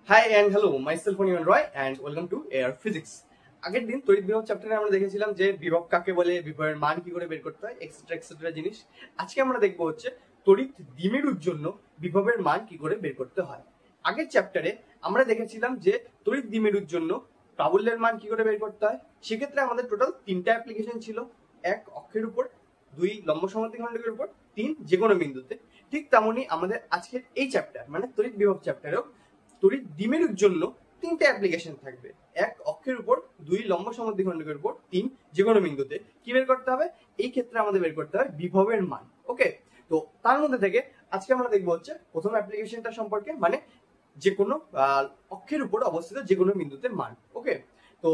High and hello, myself Aniyan Roy and welcome to air physics. আগের দিন তড়িৎ বিভব চ্যাপ্টারে আমরা দেখেছিলাম যে বিভব কাকে বলে, বিভবের মান কি করে বের করতে হয়, এক্সেট্রা এক্সেট্রা জিনিস। আজকে আমরা দেখবো হচ্ছে তড়িৎ দ্বিমেরুর জন্য বিভবের মান কি করে বের করতে হয়। আগের চ্যাপ্টারে আমরা দেখেছিলাম যে তড়িৎ দ্বিমেরুর জন্য প্রাবল্যের মান কি করে বের করতে হয়। সেক্ষেত্রে আমাদের টোটাল তিনটা অ্যাপ্লিকেশন ছিল, এক অক্ষের উপর, দুই লম্ব সমদ্বিখণ্ডকের উপর, তিন যে কোনো বিন্দুতে। ঠিক তেমনই আমাদের আজকের এই চ্যাপ্টার মানে তড়িৎ বিভব চ্যাপ্টারেও তড়িৎ দ্বিমেরুর জন্য তিনটে অ্যাপ্লিকেশন থাকবে, এক অক্ষের উপর, দুই লম্ব সমদ্বিখণ্ডকের উপর, তিন যে কোনো বিন্দুতে। কি বের করতে হবে? এই ক্ষেত্রে আমাদের বের করতে হবে বিভবের মান। ওকে, তো তার মধ্যে থেকে আজকে আমরা দেখবো হচ্ছে প্রথম অ্যাপ্লিকেশনটা সম্পর্কে, মানে যে কোনো অক্ষের উপর অবস্থিত যে কোনো বিন্দুতে মান। ওকে, তো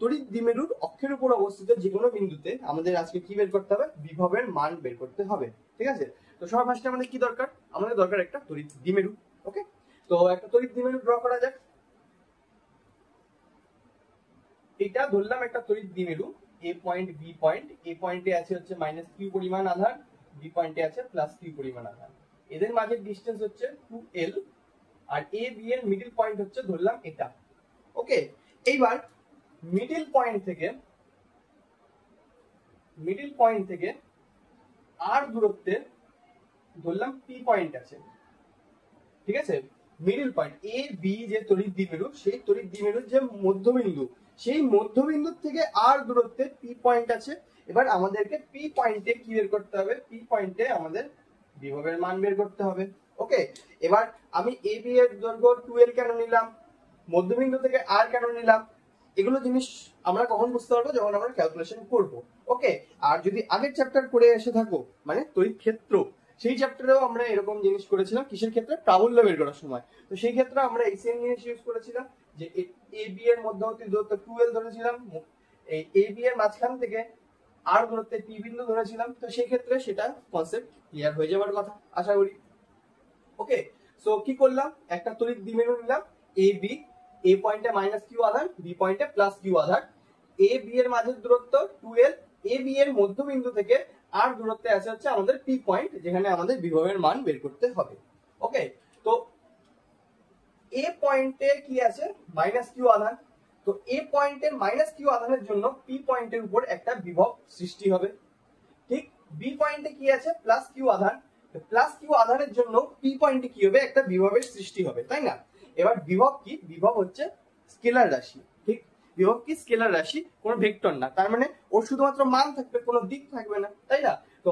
তড়িৎ দ্বিমেরুর অক্ষের উপর অবস্থিত যে কোনো বিন্দুতে আমাদের আজকে কি বের করতে হবে? বিভবের মান বের করতে হবে। ঠিক আছে, তো সবার ফার্স্টে আমাদের কি দরকার? আমাদের দরকার একটা তড়িৎ দ্বিমেরু। ওকে, তো একটা তড়িৎ দ্বিমেরু ড্র করা যাক। এটা ধরলাম একটা তড়িৎ দ্বিমেরু, এ পয়েন্ট বি পয়েন্ট। এ পয়েন্টে আছে হচ্ছে মাইনাস কিউ পরিমাণ আধান, বি পয়েন্টে আছে প্লাস কিউ পরিমাণ আধান। এদের মাঝের ডিস্টেন্স হচ্ছে 2l, আর এ বি এর মিডল পয়েন্ট হচ্ছে ধরলাম এটা। ওকে, এইবার মিডল পয়েন্ট থেকে আর দূরত্বে ধরলাম পি পয়েন্ট আছে। ঠিক আছে, মিডল পয়েন্ট এ বি যে তড়িৎ দ্বিমেরু, সেই তড়িৎ দ্বিমেরুর যে মধ্যবিন্দু, সেই মধ্যবিন্দু থেকে আর দূরত্বে পি পয়েন্ট আছে। এবার আমাদেরকে পি পয়েন্টে কি বের করতে হবে? পি পয়েন্টে আমাদের বিভবের মান বের করতে হবে। ওকে, এবার আমি এ বি এর দৈর্ঘ্য 2l কেন নিলাম, মধ্যবিন্দু থেকে আর কেন নিলাম, এগুলো জিনিস আমরা কখন বুঝতে পারবো? যখন আমরা ক্যালকুলেশন করব। ওকে, আর যদি আগের চ্যাপ্টার করে এসে থাকো মানে তড়িৎ ক্ষেত্র, সেই চ্যাপ্টারেও আমরা এরকম জিনিস করেছিলাম। কিসের ক্ষেত্রে? প্রাবল্য বের করার সময়। তো সেই ক্ষেত্রে আমরা এই সেম জিনিস ইউজ করেছিলাম যে এ বি এর মধ্যবর্তী দূরত্ব 2l ধরেছিলাম, এই এ বি এর মাঝখান থেকে আর দূরত্বে পি বিন্দু ধরেছিলাম। তো সেই ক্ষেত্রে সেটা কনসেপ্ট ক্লিয়ার হয়ে যাবার কথা আশা করি। ওকে, সো কি করলাম? একটা তড়িৎ দ্বিমেরু নিলাম এ বি, এ পয়েন্টে মাইনাস কিউ আধান, বি পয়েন্টে প্লাস কিউ আধান। এ বি এর মাঝের দূরত্ব 2l, এ বি এর মধ্যবিন্দু থেকে আর দূরত্বে আছে হচ্ছে আমাদের পি পয়েন্ট, যেখানে আমাদের বিভবের মান বের করতে হবে। ওকে, তো এ পয়েন্টে কি আছে? মাইনাস কিউ আধান। তো এ পয়েন্টের মাইনাস কিউ আধানের জন্য পি পয়েন্টের উপর একটা বিভব সৃষ্টি হবে। ঠিক, বি পয়েন্টে কি আছে? প্লাস কিউ আধান। প্লাস কিউ আধানের জন্য পি পয়েন্টে কি হবে? একটা বিভবের সৃষ্টি হবে, তাই না? এবার বিভব কি? বিভব হচ্ছে স্কেলার রাশি। ঠিক, বিভব কি? স্কেলার রাশি, কোনো ভেক্টর না। তার মানে ওর শুধুমাত্র মান থাকবে, কোনো দিক থাকবে না, তাই না? তো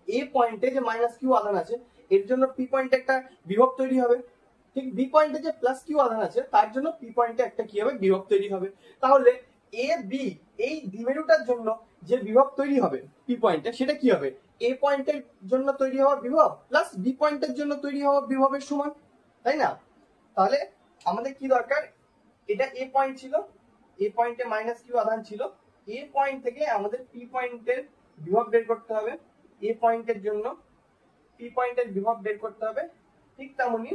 এ পয়েন্টে যে মাইনাস কিউ আধান আছে, এর জন্য পি পয়েন্টে একটা বিভব তৈরি হবে। ঠিক, বি পয়েন্টে যে প্লাস কিউ আধান আছে, তার জন্য পি পয়েন্টে একটা কি হবে? বিভব তৈরি হবে। তাহলে এ বি এই দ্বিমেরুটার জন্য যে বিভব তৈরি হবে পি পয়েন্টে, সেটা কি হবে? এ পয়েন্টের জন্য তৈরি হওয়া বিভব প্লাস বি পয়েন্টের জন্য তৈরি হওয়া বিভবের সমান, তাই না? তাহলে আমাদের কি দরকার? এটা এ পয়েন্ট ছিল, এ পয়েন্টে মাইনাস কিউ আধান ছিল। এ পয়েন্ট থেকে আমাদের পি পয়েন্টের বিভব বের করতে হবে। এ পয়েন্টের জন্য পি পয়েন্টের বিভব বের করতে হবে। ঠিক তেমনি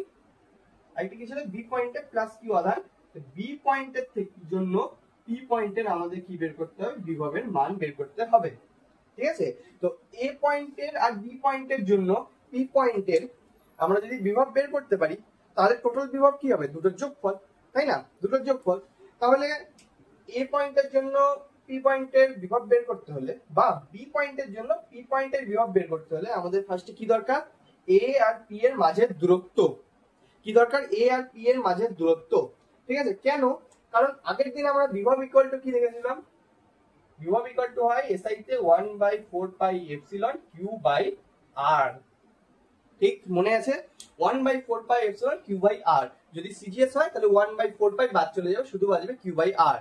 আরেকটা কি ছিল? বি পয়েন্টে প্লাস কিউ আধান। বি পয়েন্টের জন্য পি পয়েন্টের আমাদের কি বের করতে হবে? বিভবের মান বের করতে হবে। ঠিক আছে, তো এ পয়েন্টের আর বি পয়েন্টের জন্য পি পয়েন্টের আমরা যদি বিভব বের করতে পারি, তাহলে টোটাল বিভব কি হবে? দুটোর যোগফল, তাই না? দুটোর যোগফল। তাহলে এ পয়েন্টের জন্য পি পয়েন্টের বিভব বের করতে হলে, বা বি পয়েন্টের জন্য পি পয়েন্টের বিভব বের করতে হলে আমাদের ফার্স্টে কি দরকার? এ আর পি এর মাঝের দূরত্ব। কি দরকার? এ আর পি এর মাঝের দূরত্ব। ঠিক আছে, কেন? কারণ আগের দিন আমরা বিভব ইকুয়াল টু কি দেখেছিলাম? বিভব ইকুয়াল টু হয় এসআই তে 1/4πε q/r। ঠিক মনে আছে? 1/4πε q/r। যদি সিজিএস হয় তাহলে 1/4π বাদ চলে যাবে, শুধু বাজবে q/r।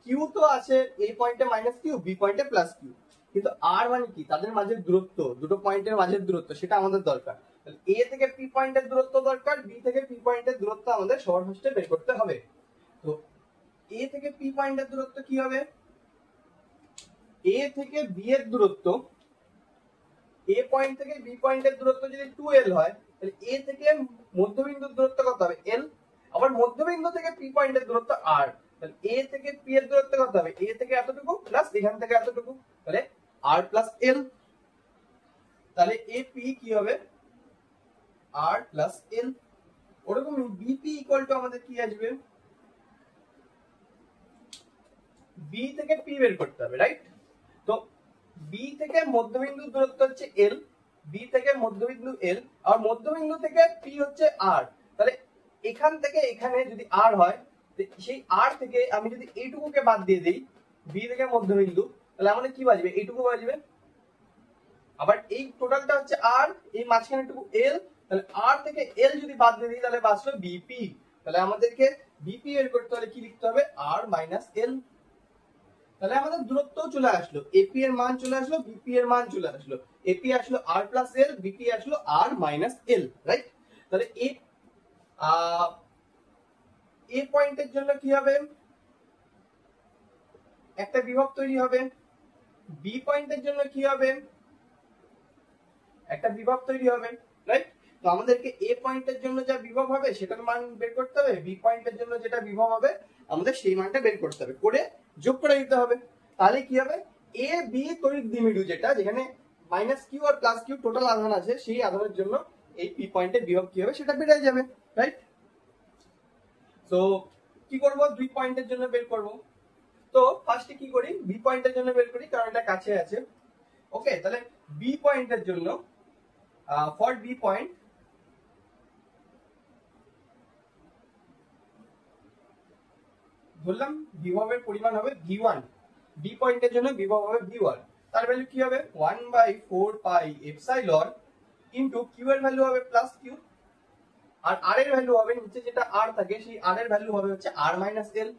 কিউ তো আছে এ পয়েন্টে মাইনাস কিউ, বি পয়েন্টে প্লাস কিউ, কিন্তু আর মানে কি? তাদের মাঝের দূরত্ব, দুটো পয়েন্টের মাঝের দূরত্ব, সেটা আমাদের দরকার। এ থেকে পি পয়েন্টের দূরত্ব দরকার, বি থেকে পি পয়েন্টের দূরত্ব আমাদের সবার ফার্স্টে বের করতে হবে। তো এ থেকে পি পয়েন্টের দূরত্ব কি হবে? এ থেকে বি এর দূরত্ব, এ পয়েন্ট থেকে বি পয়েন্টের দূরত্ব যদি 2l হয়, তাহলে এ থেকে মধ্যবিন্দুর দূরত্ব কত হবে? l। আবার মধ্যবিন্দু থেকে পি পয়েন্টের দূরত্ব r। তাহলে এ থেকে পি এর দূরত্ব কত হবে? এ থেকে এতটুকু প্লাস এখান থেকে এতটুকু, তাহলে r প্লাস l। তাহলে এ পি কি হবে? r plus l। ওরকমই বিপি ইকুয়াল টু আমাদের কি আসবে, বি থেকে পি বের করতে হবে, রাইট? তো বি থেকে মধ্যবিন্দুর দূরত্ব হচ্ছে এল, বি থেকে মধ্যবিন্দু এল, আর মধ্যবিন্দু থেকে পি হচ্ছে আর। তাহলে এখান থেকে এখানে যদি আর হয়, সেই আর থেকে আমি যদি এইটুকুকে বাদ দিয়ে দিই বি থেকে মধ্যবিন্দু, তাহলে আমাদের কি বাজবে, এইটুকু বাজবে। আবার এই টোটালটা হচ্ছে আর, এই মাঝখানে টুকু এল, তাহলে আর থেকে এল যদি বাদ দিয়ে দিই তাহলে বাঁচলো বিপি। তাহলে আমাদেরকে বিপি এর করতে হলে কি লিখতে হবে, আর মাইনাস এল। তাহলে আমাদের দূরত্ব চলে আসলো, এপি এর মান চলে আসলো, বিপি এর মান চলে আসলো। এপি আসলো আর প্লাস এল, বিপি আসলো আর মাইনাস এল, রাইট? তাহলে এ পয়েন্টের জন্য কি হবে, একটা বিভব তৈরি হবে। বি পয়েন্টের জন্য কি হবে, একটা বিভব তৈরি হবে, রাইট? তো আমাদেরকে এ পয়েন্টের জন্য যা বিভব হবে সেটার মান বের করতে হবে, বি পয়েন্টের জন্য যেটা বিভব হবে আমাদের সেই মানটা বের করতে হবে, করে যোগ করে দিতে হবে। তাহলে কি হবে, এ বি তড়িৎ দ্বিমেরু যেটা, যেখানে minus Q R plus Q total আধান আছে, সেই আধানের জন্য এই পি পয়েন্টের বিভব কি হবে সেটা বেড়ে যাবে, রাইট? তো কি করব, দুই পয়েন্টের জন্য বের করব। তো ফার্স্টে কি করি, বি পয়েন্টের জন্য বের করি, কারণ এটা কাছে আছে। ওকে, তাহলে বি পয়েন্টের জন্য ফর বি পয়েন্ট ধরলাম বিভবের পরিমাণ হবে v1, বি পয়েন্টের জন্য বিভব হবে v1, তার ভ্যালু কি হবে 1/4 পাই এপসাইলন ইনটু কিউ এর ভ্যালু হবে প্লাস কিউ, আর আর এর ভ্যালু হবে নিচে যেটা আর থাকে সেই আর এর ভ্যালু হবে হচ্ছে আর মাইনাস এল,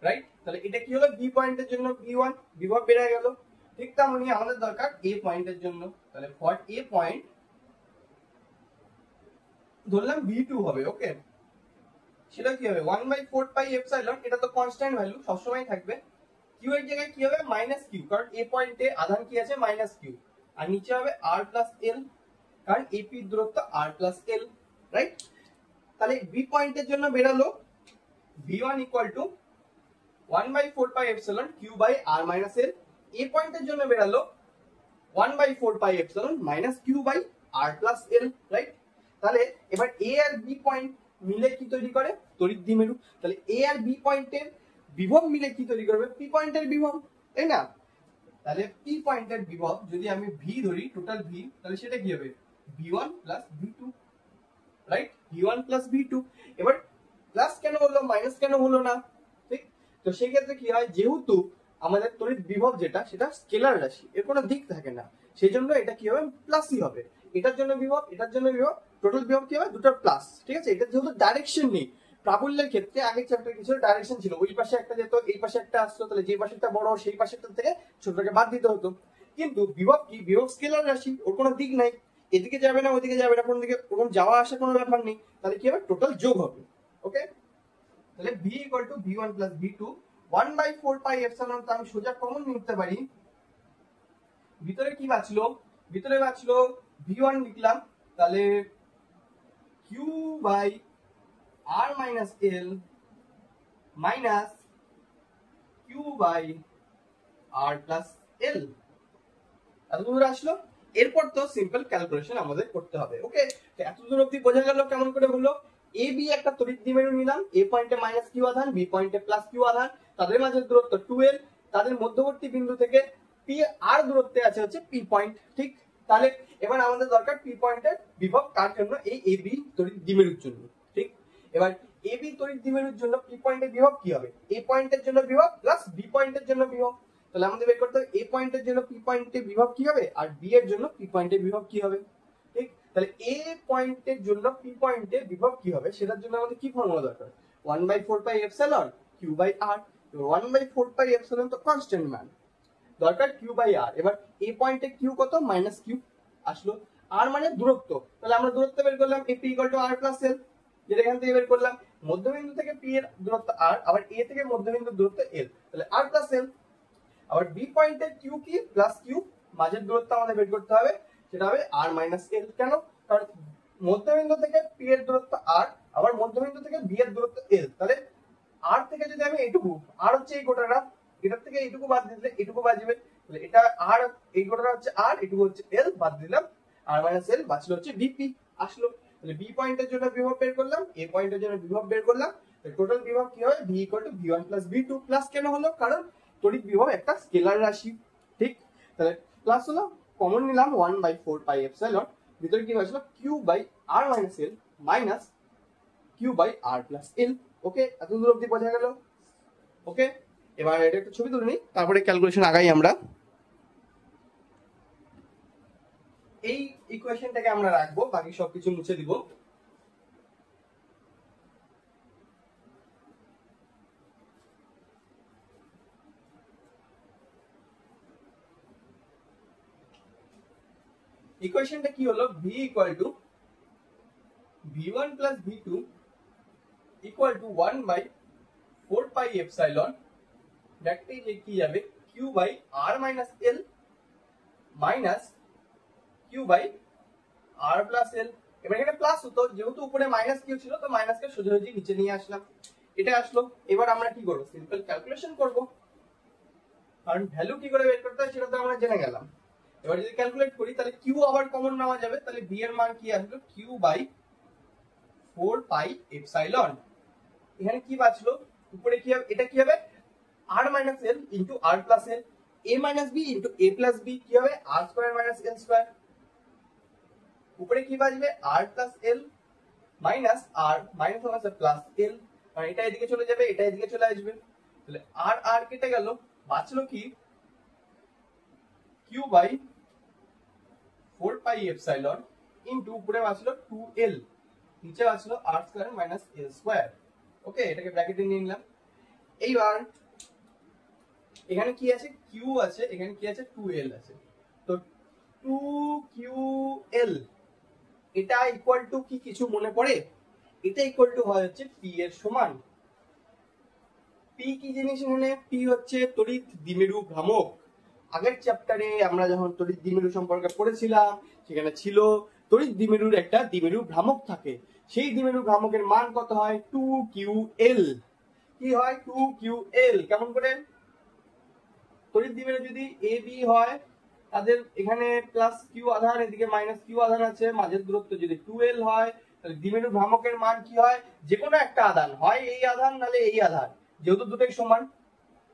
রাইট? তাহলে এটা কি হলো, বি পয়েন্টের জন্য v1 বিভব বেড়ে গেল। ঠিক তেমনি আমাদের দরকার এ পয়েন্টের জন্য, তাহলে ফর এ পয়েন্ট ধরলাম v2 হবে। ওকে, সেটা কি হবে 1/4 পাই এপসাইলন, এটা তো কনস্ট্যান্ট ভ্যালু সবসময় থাকবে। কিউ এর জায়গায় কি হবে মাইনাস কিউ, কারণ এ পয়েন্টে আধান কি আছে মাইনাস কিউ, আর নিচে হবে আর প্লাস এল, কারণ এপি দূরত্ব আর প্লাস এল, রাইট? তাহলে বি পয়েন্টের জন্য বেরালো v1 equal to 1/4 pi epsilon Q by R minus L. A পয়েন্টের জন্য বেরালো 1/4 pi epsilon minus Q by R plus L, right? তাহলে এবার এ আর বি পয়েন্ট মিলে কি তৈরি করে, তড়িৎ দ্বিমেরু। তাহলে এ আর বি পয়েন্টের বিভব মিলে কি তৈরি করবে, পি পয়েন্টের বিভব, তাই না? তাহলে পি পয়েন্টের বিভব যদি আমি ভি ধরি, টোটাল ভি, তাহলে সেটা কি হবে v1 plus v2, right? v1 plus v2। এবার প্লাস কেন হলো, মাইনাস কেন হলো না, ঠিক? তো সেই ক্ষেত্রে কি হয়, যেহেতু আমাদের তড়িৎ বিভব যেটা সেটা স্কেলার রাশি, এর কোনো দিক থাকে না, সেই জন্য এটা কি হবে প্লাসই হবে। এটার জন্য বিভব, এটার জন্য বিভব, টোটাল বিভব কি হবে দুটোর প্লাস, ঠিক আছে? এটা যেহেতু ডাইরেকশন নেই, প্রাবল্যের ক্ষেত্রে আগের চ্যাপ্টারে কিছু ডাইরেকশন ছিল, ওই পাশে একটা যেত এই পাশে একটা আসতো, তাহলে যে পাশেটা বড় সেই পাশেটা থেকে ছোটটাকে বাদ দিতে হতো। কিন্তু বিভব কি, বিভব স্কেলার রাশি, ওর কোনো দিক নাই, এদিকে যাবে না ওইদিকে যাবে না, কোনো দিকে ওরকম যাওয়া আসা কোনো ব্যাপার নেই, তাহলে কি হবে টোটাল যোগ হবে। ওকে, তাহলে v equal to v1 plus v2, 1/4 pi epsilon, তো আমি সোজা কমন নিতে পারি, ভিতরে কি বাঁচলো, ভিতরে বাঁচলো v1 লিখলাম, তাহলে q by R minus L minus q by R plus L, এতদূর আসলো। এরপর তো সিম্পল ক্যালকুলেশন আমাদের করতে হবে। ওকে, এতদূর অবধি বোঝা গেল কেমন করে হলো। এ বি একটা তড়িৎ দ্বিমেরু নিলাম, এ পয়েন্টে মাইনাস কিউ আধান, বি পয়েন্টে প্লাস কিউ আধান, তাদের মাঝের দূরত্ব 2l, তাদের মধ্যবর্তী বিন্দু থেকে পি আর দূরত্বে আছে হচ্ছে পি পয়েন্ট, ঠিক? তাহলে এবার আমাদের দরকার পি পয়েন্টের বিভব কার জন্য, এই এ বি তড়িৎ দ্বিমেরুর জন্য, ঠিক? এবার এ বি তড়িৎ দ্বিমেরুর জন্য পি পয়েন্টের বিভব কি হবে, এ পয়েন্টের জন্য বিভব প্লাস বি পয়েন্টের জন্য বিভব। তাহলে আমাদের বের করতে হবে এ পয়েন্টের জন্য পি পয়েন্টের বিভব কি হবে, আর বি এর জন্য পি পয়েন্টের বিভব কি হবে, ঠিক? তাহলে এ পয়েন্টের জন্য পি পয়েন্টের বিভব কি হবে সেটার জন্য আমাদের কি ফর্মুলা দরকার, 1/4 pi epsilon Q by r. 1/4 pi epsilon তো কনস্ট্যান্ট মান, দরকার কিউ বাই আর। এবার এ পয়েন্টে কিউ কত, মাইনাস কিউ আসলো, আর মানে দূরত্ব, তাহলে আমরা দূরত্ব বের করলাম AP equal to R plus L, যেটা এখান থেকে বের করলাম। মধ্যবিন্দু থেকে পি এর দূরত্ব আর, আবার এ থেকে মধ্যবিন্দুর দূরত্ব এল, তাহলে আর প্লাস এল। আবার বি পয়েন্টের কিউ কি, প্লাস কিউ, মাঝের দূরত্ব আমাদের বের করতে হবে, সেটা হবে আর মাইনাস এল। কেন, কারণ মধ্যবিন্দু থেকে পি এর দূরত্ব আর, আবার মধ্যবিন্দু থেকে বি এর দূরত্ব এল, তাহলে আর থেকে যদি আমি এইটুকু, আর হচ্ছে এই গোটাটা, এটার থেকে এইটুকু বাদ দিলে এইটুকু বাজবে, তাহলে এটা আর, এই গোটাটা হচ্ছে আর, এইটুকু হচ্ছে এল, বাদ দিলাম আর মাইনাস এল, বাঁচলো হচ্ছে ডিপি আসলো। তাহলে বি পয়েন্টের জন্য বিভব বের করলাম, এ পয়েন্টের জন্য বিভব বের করলাম। টোটাল বিভব কি হবে? V equal two V1 plus ভি2। Plus কেন হলো? কারণ তড়িৎ বিভব একটা স্কেলার রাশি, ঠিক? তাহলে প্লাস হলো, কমন নিলাম 1/4 পাই এপসাইলন, ভিতরে কি হয়েছিল Q by R minus L minus Q by R plus L. Okay, এত দূর অব্দি বোঝা গেল? ওকে, এবার এটা একটা ছবি তুলে নিই, তারপরে ক্যালকুলেশন আগাই আমরা। এই ইকুয়েশনটাকে আমরা রাখবো, বাকি সবকিছু মুছে দিব। ইকুয়েশনটা কি হলো? v equal to v1 plus v2 equal to 1/4 pi epsilon, দেখতে যে কি যাবে q by r minus l minus q by r plus l। এবার এখানে প্লাস হতো, যেহেতু উপরে মাইনাস কিউ ছিল তো মাইনাসকে সোজাসুজি নিচে নিয়ে আসলাম, এটা আসলো। এবার আমরা কি করব? সিম্পল ক্যালকুলেশন করব, কারণ ভ্যালু কি করে বের করতে হয় সেটা তো আমরা জেনে গেলাম। এবার যদি ক্যালকুলেট করি তাহলে কিউ আবার কমন নেওয়া যাবে, তাহলে বি এর মান কি আসলো? Q by 4 pi epsilon. এখানে কি বাঁচলো? উপরে কি হবে? এটা কি হবে? r minus l into r plus l, a minus b into a plus b কি হবে? r square minus l square. উপরে কি বাঁচবে? r plus l minus r minus minus plus l, মানে এটা এদিকে চলে যাবে, এটা এদিকে চলে আসবে, তাহলে r r কেটে গেল, বাঁচলো কি? q by 4 pi epsilon into উপরে বাঁচলো 2l, নিচে বাঁচলো r square minus l square. Okay, এটাকে ব্র্যাকেটে নিয়ে নিলাম। এইবার এখানে কি আছে? q আছে, এখানে কি আছে? 2l আছে, তো 2ql এটা ইকুয়াল টু কি কিছু মনে পড়ে? এটা ইকুয়াল টু হয় হচ্ছে p এর সমান। p কি জিনিস? এখানে p হচ্ছে তড়িৎ দ্বিমেরু ভ্রামক। আগের চ্যাপ্টারে আমরা যখন তড়িৎ দ্বিমেরু সম্পর্কে পড়েছিলাম সেখানে ছিল তড়িৎ দ্বিমেরুর একটা দ্বিমেরু ভ্রামক থাকে, সেই দ্বিমেরু ভ্রামকের মান কত হয়? 2ql। কি হয়? 2ql। কেমন করে? তড়িৎ দ্বিমেরু যদি a b হয়, তাদের এখানে প্লাস কিউ আধান, এদিকে মাইনাস কিউ আধান আছে, মাঝের দূরত্ব যদি 2l হয়, তাহলে দ্বিমেরু ভ্রামকের মান কি হয়? যে কোনো একটা আধান হয়, এই আধান নালে এই আধান, যেহেতু দুটোই সমান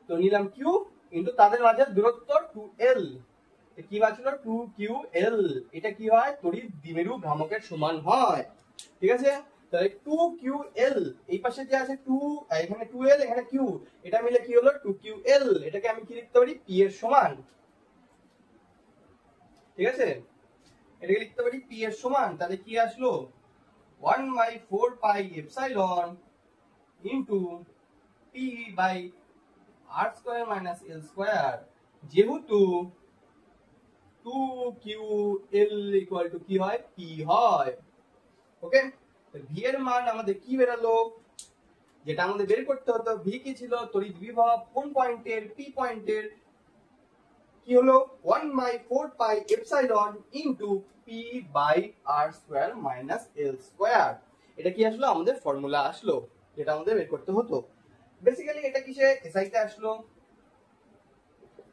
তো নিলাম q কিন্তু তাদের মাঝে দূরত্ব 2l, কি বাঁচলো? 2ql। এটা কি হয়? তড়িৎ দ্বিমেরু ভ্রামকের সমান হয়, ঠিক আছে? তাহলে 2ql, এই পাশে যে আছে 2, এখানে 2l এখানে q, এটা মিলে কি হলো? 2ql। এটাকে আমি কি লিখতে পারি? p এর সমান, ঠিক আছে? এটাকে লিখতে পারি p এর সমান। তাহলে কি আসলো? 1/4 pi epsilon into p by r square minus l square, যেহেতু 2ql ইকুয়াল টু কি হয়? p হয়। ওকে, v এর মান আমাদের কি বেরালো? যেটা আমাদের বের করতে হতো, v কি ছিল? তড়িৎ বিভব কোন পয়েন্টের? p পয়েন্টের। কি হলো? 1/4 pi epsilon into p by r square minus l square. এটা কি আসলো? আমাদের ফর্মুলা আসলো, যেটা আমাদের বের করতে হতো। বেসিক্যালি এটা কিসে? এসআই তে আসলো,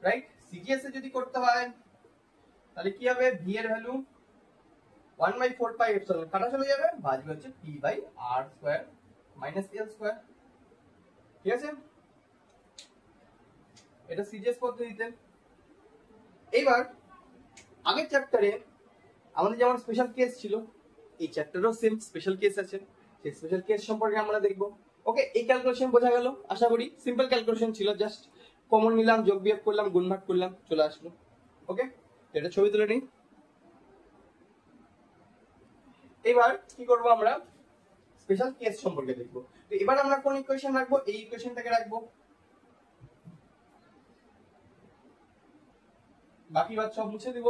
রাইট? সিজিএস এ যদি করতে হয় তাহলে কি হবে? v এর ভ্যালু 1/4 পাই এপসাইলন কাটা চলে যাবে, বাজবে হচ্ছে p by r square minus l square, ঠিক আছে? এটা সিজিএস পদ্ধতিতে। এইবার আগের চ্যাপ্টারে আমাদের যেমন স্পেশাল কেস ছিল, এই চ্যাপ্টারেও সেম স্পেশাল কেস আছে, সেই স্পেশাল কেস সম্পর্কে আমরা দেখব। ওকে, এই ক্যালকুলেশন বোঝা গেল আশা করি। সিম্পল ক্যালকুলেশন ছিল, জাস্ট কমন নিলাম, যোগ বিয়োগ করলাম, গুণ ভাগ করলাম, চলে আসলো। ওকে, এটা ছবি তুলে নিই। এবার কি করব? আমরা স্পেশাল কেস সম্পর্কে দেখব। তো এবার আমরা কোন ইকুয়েশন রাখবো? এই ইকুয়েশনটাকে রাখবো, বাকি বাদ সব মুছে দিব।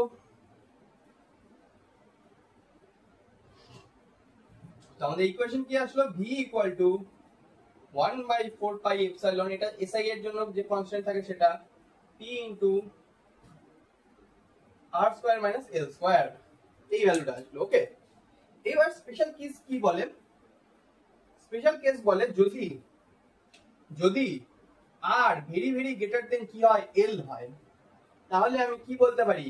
তো আমাদের ইকুয়েশন কি আসলো? v equal to 1/4 pi epsilon, এটা এসআই এর জন্য যে কনস্ট্যান্ট থাকে সেটা, p into r square minus l square, এই ভ্যালুটা আসলো। ওকে, এবার স্পেশাল কেস কি বলে? স্পেশাল কেস বলে যদি r very very greater than কি হয়? l হয়, তাহলে আমি কি বলতে পারি?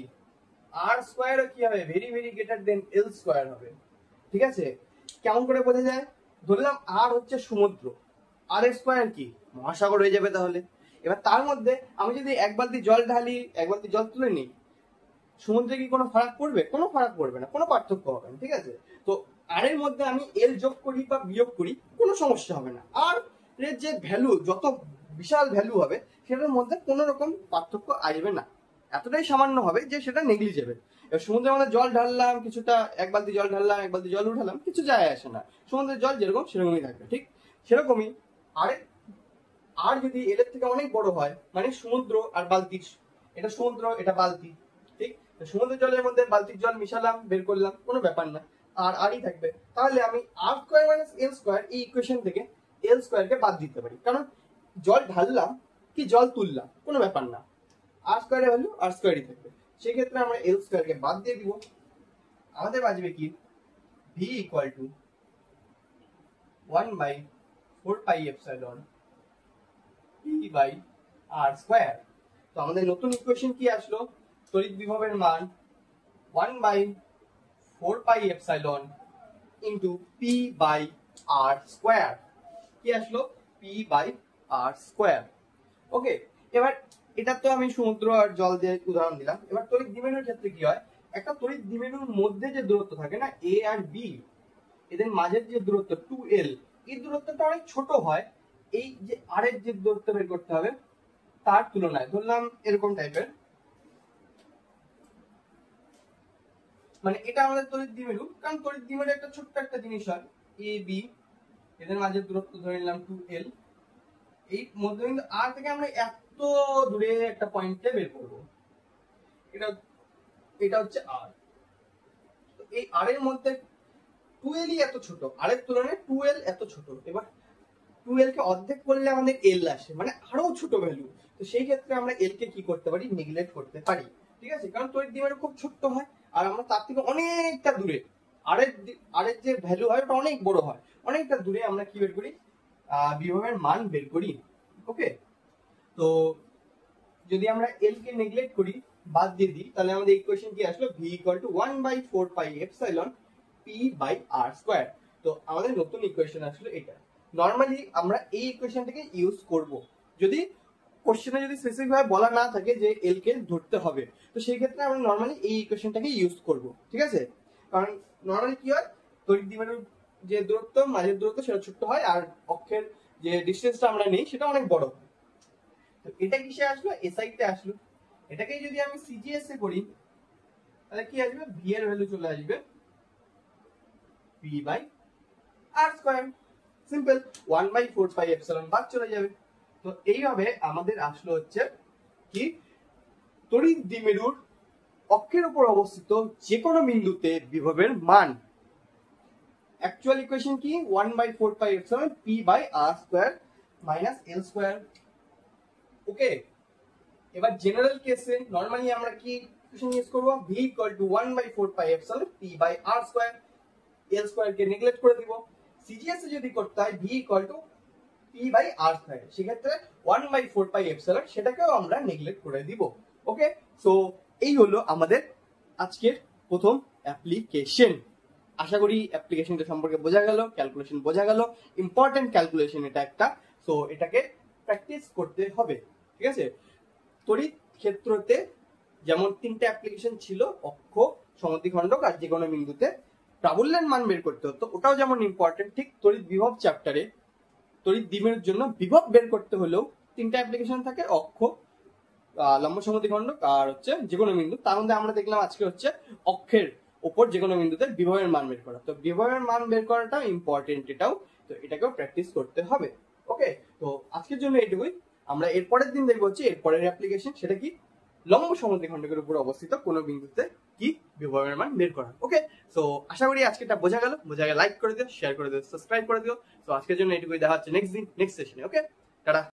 r স্কয়ারও কি হবে? Very very greater than l square হবে, ঠিক আছে? কেমন করে বোঝা যায়? ধরলাম আর হচ্ছে সমুদ্র, আর এর স্কোয়ার কি মহাসাগর হয়ে যাবে। তাহলে এবার তার মধ্যে আমি যদি এক বালতি জল ঢালি, এক বালতি জল তুলে নিই, সমুদ্রে কি কোনো ফারাক পড়বে? কোনো ফারাক পড়বে না, কোনো পার্থক্য হবে না, ঠিক আছে? তো আর এর মধ্যে আমি এল যোগ করি বা বিয়োগ করি, কোনো সমস্যা হবে না। আর এর যে ভ্যালু, যত বিশাল ভ্যালু হবে সেটার মধ্যে কোনো রকম পার্থক্য আসবে না, এতটাই সামান্য হবে যে সেটা নেগলিজেবল। এবার সমুদ্রের মধ্যে জল ঢাললাম কিছুটা, এক বালতি জল ঢাললাম, এক বালতি জল উঠালাম, কিছু যায় আসে না, সমুদ্রের জল যেরকম সেরকমই থাকবে। ঠিক সেরকমই আর যদি এল এর থেকে অনেক বড় হয়, মানে সমুদ্র আর বালতি, এটা সমুদ্র এটা বালতি, ঠিক? সমুদ্রের জলের মধ্যে বালতির জল মিশালাম, বের করলাম, কোনো ব্যাপার না, আর আরই থাকবে। তাহলে আমি আর স্কোয়ার মাইনাস এল স্কোয়ার এই ইকুয়েশন থেকে এল স্কোয়ারকে বাদ দিতে পারি, কারণ জল ঢাললাম কি জল তুললাম কোনো ব্যাপার না, আর স্কোয়ারের ভ্যালু আর স্কোয়ারই থাকবে। সেক্ষেত্রে আমরা এল স্কোয়ারকে বাদ দিয়ে দিব, আমাদের বাঁচবে কি V equal to 1/4πε P by R square. তো আমাদের নতুন ইকুয়েশন কি আসলো? তড়িৎ বিভবের মান 1/4πε into P by R square. কি আসলো? P by R square. Okay, এবার এটা তো আমি সমুদ্র আর জল দিয়ে উদাহরণ দিলাম। এবার তড়িৎ দ্বিমেরুর ক্ষেত্রে কি হয়? একটা তড়িৎ দ্বিমেরুর মধ্যে যে দূরত্ব থাকে না, এ আর বি, এদের মাঝের যে দূরত্ব 2l, এই দূরত্বটা অনেক ছোট হয় এই যে আর এর যে দূরত্ব বের করতে হবে তার তুলনায়। ধরলাম এরকম টাইপের, মানে এটা আমাদের তড়িৎ দ্বিমেরু, কারণ তড়িৎ দ্বিমেরু একটা ছোট্ট একটা জিনিস হয়, এ বি, এদের মাঝের দূরত্ব ধরে নিলাম 2l। এই মধ্যবিন্দু আর থেকে আমরা এত দূরে একটা পয়েন্টে বের করব, এটা হচ্ছে আর। তো এই আর এর মধ্যে 2l এত ছোট, আর এর তুলনায় 2l এত ছোট। এবার 2l কে অর্ধেক করলে আমাদের l আসে, মানে আরো ছোট ভ্যালু। তো সেই ক্ষেত্রে আমরা l কে কি করতে পারি? নেগলেক্ট করতে পারি, ঠিক আছে? কারণ তড়িৎ দ্বিমেরু খুব ছোট্ট হয় আর আমরা তার থেকে অনেকটা দূরে, আর এর যে ভ্যালু হয় ওটা অনেক বড় হয়, অনেকটা দূরে আমরা কি বের করি? বিভবের মান বের করি। ওকে, তো যদি আমরা l কে নেগলেক্ট করি, বাদ দিয়ে দিই, তাহলে আমাদের ইকুয়েশন কি আসলো? v equal to 1/4πε p by R square. তো আমাদের নতুন ইকুয়েশন আসলো এটা। নরমালি আমরা এই ইকুয়েশনটাকে ইউজ করব যদি কোশ্চেনে যদি স্পেসিফিক ভাবে বলা না থাকে যে এল কে ধরতে হবে, তো সেই ক্ষেত্রে আমরা নরমালি এই ইকুয়েশনটাকে ইউজ করব, ঠিক আছে? কারণ নরমালি কি হয়, তড়িৎ দ্বিমেরুর যে দূরত্ব, মাঝের দূরত্ব সেটা ছোট হয়, আর অক্ষের যে ডিসটেন্সটা আমরা নেই সেটা অনেক বড় হয়। তো এটা কিসে আসলো? এসআই তে আসলো। এটাকে যদি আমি সিজিএস এ করি তাহলে কি আসবে? ভি এর ভ্যালু চলে আসবে P by R square. Simple, 1/4πε বাদ চলে যাবে। তো এইভাবে আমাদের আসলো হচ্ছে কি তড়িৎ দ্বিমেরুর অক্ষের উপর অবস্থিত যে কোনো বিন্দুতে বিভবের মান। অ্যাকচুয়াল ইকুয়েশন কি? 1/4πε P by R square minus L square. Okay, এবার জেনারেল কেসে নরমালি আমরা কি ইকুয়েশন ইউজ করব? v equal to 1/4πε P by R square, L square কে নেগলেক্ট করে দিব। সিজিএস এ যদি করতে হয় v equal to P by R square, সেক্ষেত্রে 1/4πε সেটাকেও আমরা নেগলেক্ট করে দিব। ওকে, সো এই হলো আমাদের আজকের প্রথম অ্যাপ্লিকেশন। আশা করি অ্যাপ্লিকেশনটা সম্পর্কে বোঝা গেল, ক্যালকুলেশন বোঝা গেল, ইম্পর্টেন্ট ক্যালকুলেশন এটা একটা। সো এটাকে প্র্যাকটিস করতে হবে, ঠিক আছে? তড়িৎ ক্ষেত্রতে যেমন তিনটা অ্যাপ্লিকেশন ছিল, অক্ষ, সমদ্বিখণ্ডক আর যে কোনো বিন্দুতে প্রাবল্যের মান বের করতে হতো, ওটাও যেমন ইম্পর্টেন্ট, ঠিক তড়িৎ বিভব চ্যাপ্টারে তড়িৎ দ্বিমেরুর জন্য বিভব বের করতে হলেও তিনটা অ্যাপ্লিকেশন থাকে, অক্ষ, লম্ব সমদ্বিখণ্ডক আর হচ্ছে যে কোনো বিন্দু। তার মধ্যে আমরা দেখলাম আজকে হচ্ছে অক্ষের উপর যে কোনো বিন্দুতে বিভবের মান বের করা। তো বিভবের মান বের করাটা ইম্পর্টেন্ট এটাও, তো এটাকেও প্র্যাকটিস করতে হবে। ওকে, তো আজকের জন্য এইটুকুই। আমরা এরপরের দিন দেখবো হচ্ছে এরপরের অ্যাপ্লিকেশন, সেটা কি লম্ব সমদ্বিখণ্ডকের উপর অবস্থিত কোনো বিন্দুতে কি বিভবের মান বের করা। ওকে, সো আশা করি আজকেটা বোঝা গেল। লাইক করে দিও, শেয়ার করে দিও, সাবস্ক্রাইব করে দিও। তো আজকের জন্য এইটুকুই, দেখা হচ্ছে নেক্সট দিন নেক্সট সেশনে। ওকে, টাটা।